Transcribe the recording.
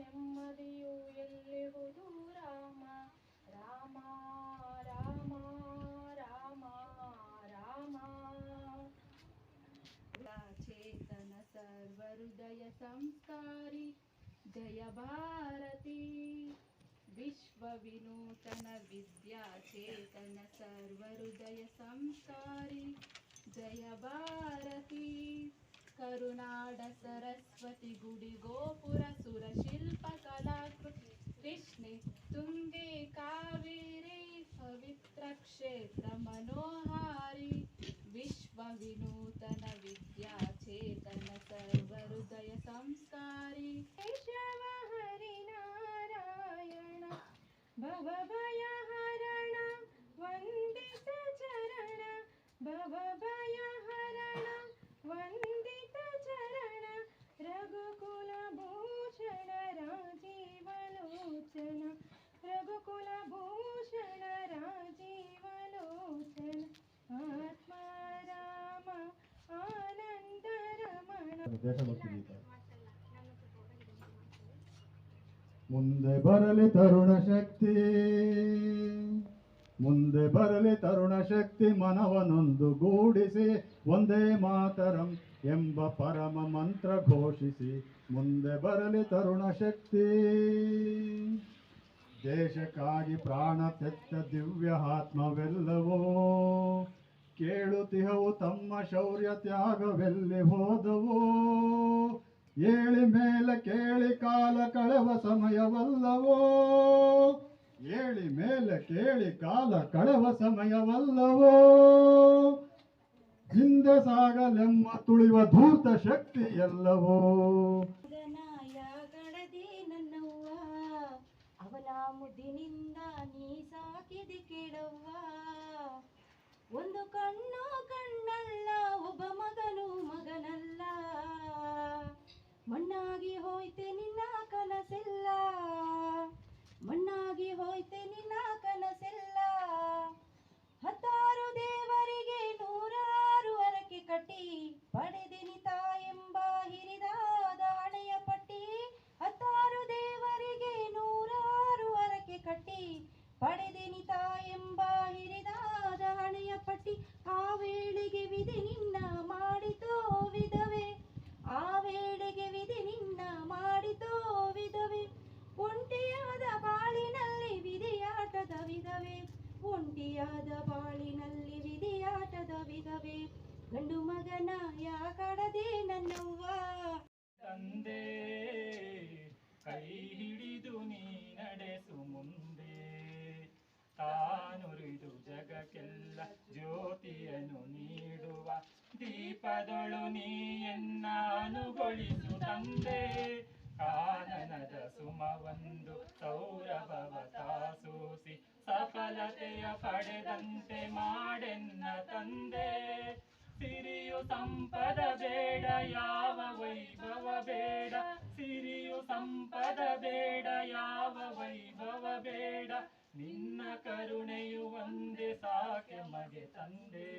ನೆಮ್ಮದಿಯು ಎಲ್ಲಿರುವುದು ರಾಮ ರಾಮ ರಾಮ ರಾಮ ರಾಮ ಚೇತನ ಸರ್ವಹೃದಯ ಸಂಸ್ಕಾರಿ ಜಯ ಭಾರತಿ ವಿಶ್ವ ವಿನೂತನ ವಿದ್ಯಾ ಚೇತನ ಸರ್ವಹೃದಯ ಸಂಸ್ಕಾರಿ ಜಯ ಭಾರತಿ ಕರುನಾಡ ಸರಸ್ವತಿ ಗುಡಿ ಗೋಪುರ ಸುರ ಶಿಲ್ಪ ಕಲಾಕೃತಿ ಕೃಷ್ಣೆ ತುಂಗೆ ಕಾವೇರಿ ಪವಿತ್ರ ಕ್ಷೇತ್ರ ಮನೋಹಾರಿ ವಿಶ್ವ ವಿನೂತನ ವಿದ್ಯಾ ಚೇತನ ಸರ್ವಹೃದಯ ಸಂಸ್ಕಾರಿ ಕೇಶವ ಹರಿನಾರಾಯಣ ಭವಭಯ ಹರಣ ವಂದಿತ ಚರಣ ಭವಭಯ ಹರಣ ವಂದಿತ ಚರಣ ರಘುಕುಲ ಭೂಷಣ ರಾಜೀವಲೋಚನ ರಘುಕುಲ ಭೂಷಣ ರಾಜೀವಲೋಚನ ಆತ್ಮ ರಾಮ ಆನಂದ ರಮಣ. ದೇಶಭಕ್ತಿ ಗೀತ. ಮುಂದೆ ಬರಲಿ ತರುಣ ಶಕ್ತಿ ಮುಂದೆ ಬರಲಿ ತರುಣ ಶಕ್ತಿ ಮನವನೊಂದು ಗೂಡಿಸಿ ಒಂದೇ ಮಾತರಂ ಎಂಬ ಪರಮ ಮಂತ್ರ ಘೋಷಿಸಿ ಮುಂದೆ ಬರಲಿ ತರುಣ ಶಕ್ತಿ ದೇಶಕ್ಕಾಗಿ ಪ್ರಾಣ ತೆತ್ತ ದಿವ್ಯ ಆತ್ಮವೆಲ್ಲವೋ ಕೇಳುತ್ತಿಹವು ತಮ್ಮ ಶೌರ್ಯ ತ್ಯಾಗವೆಲ್ಲಿ ಹೋದವೋ ಏಳಿ ಮೇಲೆ ಕೇಳಿ ಕಾಲ ಕಳೆವ ಸಮಯವಲ್ಲವೋ ಏಳಿ ಮೇಲೆ ಕೇಳಿ ಕಾಲ ಕಳೆವ ಸಮಯವಲ್ಲವೋ ಹಿಂದೆ ಸಾಗಲೆಮ್ಮ ತುಳಿವ ಧೂರ್ತ ಶಕ್ತಿ ಎಲ್ಲವೋ ಗಣದಿ ನನ್ನವ್ವ ಅವನ ಮುದ್ದಿನಿಂದ ನೀ ಸಾಕಿದೆ ಕೇಳವ್ವ ಒಂದು ಕಣ್ಣು ಕಣ್ಣಲ್ಲ ಒಬ್ಬ ಮಗನು ಮಗನಲ್ಲ ಮಣ್ಣಾಗಿ ಹೋಯ್ತೆ ನಿನ್ನ ಕನಸೆಲ್ಲ ಮಣ್ಣಾಗಿ ಹೋಯ್ತೆ ನಿನ್ನ ಕನಸೆಲ್ಲ ಹತ್ತಾರು ದೇವರಿಗೆ ನೂರಾರು ಹರಕೆ ಕಟ್ಟಿ ಪಡೆದಿನಿತ ಎಂಬ ಹಿರಿದಾದ ಹಣೆಯ ಪಟ್ಟಿ ಹತ್ತಾರು ದೇವರಿಗೆ ನೂರಾರು ಹರಕೆ ಕಟ್ಟಿ ಪಡೆದಿನಿತ ಎಂಬ ಹಿರಿದಾದ ಹಣೆಯ ಪಟ್ಟಿ ಆ ವೇಳೆಗೆ ವಿಧಿ ನಿನ್ನ ಮಾಡಿತೋ ವಿಧವೆ ಆ ವೇಳೆಗೆ ವಿಧಿ ನಿನ್ನ ಮಾಡಿತೋ ವಿಧವೆ ಒಂಟಿಯಾದ ಬಾಳಿನಲ್ಲಿ ವಿಧಿಯಾಟದ ವಿಧವೆ ಒಂಟಿಯಾದ ಬಾಳಿನಲ್ಲಿ ವಿಧಿಯಾಟದ ವಿಧವೆ ಗಂಡು ಮಗನ ಯಾಕಡದೆ ನನ್ನವ್ವ ತಂದೆ ಕೈ ಹಿಡಿದು ನೀ ನಡೆಸು ಮುಂದೆ ತಾನುರಿದು ಜಗಕ್ಕೆಲ್ಲ ಜ್ಯೋತಿಯನ್ನು ನೀಡುವ ದೀಪದೊಳು ನೀಯನ್ನಾನುಗೊಳಿಸು ತಂದೆ ಕಾನನದ ಸುಮವೊಂದು ಸೌರಭವ ತಾಸೂಸಿ ಸಫಲತೆಯ ಪಡೆದಂತೆ ಮಾಡೆನ್ನ ತಂದೆ ಸಿರಿಯು ಸಂಪದ ಬೇಡ ಯಾವ ವೈಭವ ಬೇಡ ಸಿರಿಯು ಸಂಪದ ಬೇಡ ಯಾವ ವೈಭವ ಬೇಡ ನಿನ್ನ ಕರುಣೆಯು ಒಂದೇ ಸಾಕೆ ಮಗೆ ತಂದೆ.